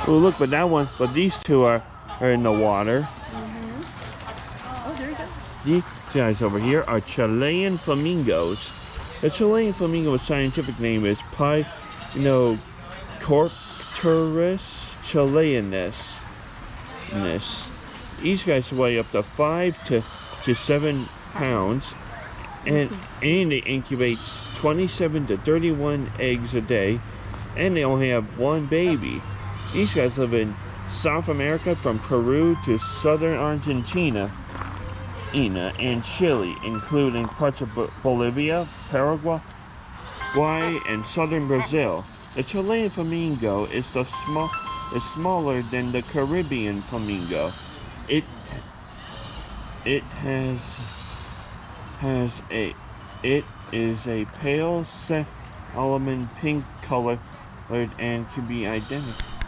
Oh, look, but that one, but these two are in the water. Oh, there you go. These guys over here are Chilean flamingos. The Chilean flamingo's scientific name is Pinocopterus chileanus. These guys weigh up to 5 to 7 pounds, and they incubate 27 to 31 eggs a day, and they only have one baby. These guys live in South America from Peru to southern Argentina and Chile, including parts of Bolivia, Paraguay, and southern Brazil. The Chilean flamingo is smaller than the Caribbean flamingo. It is a pale salmon pink color and can be identified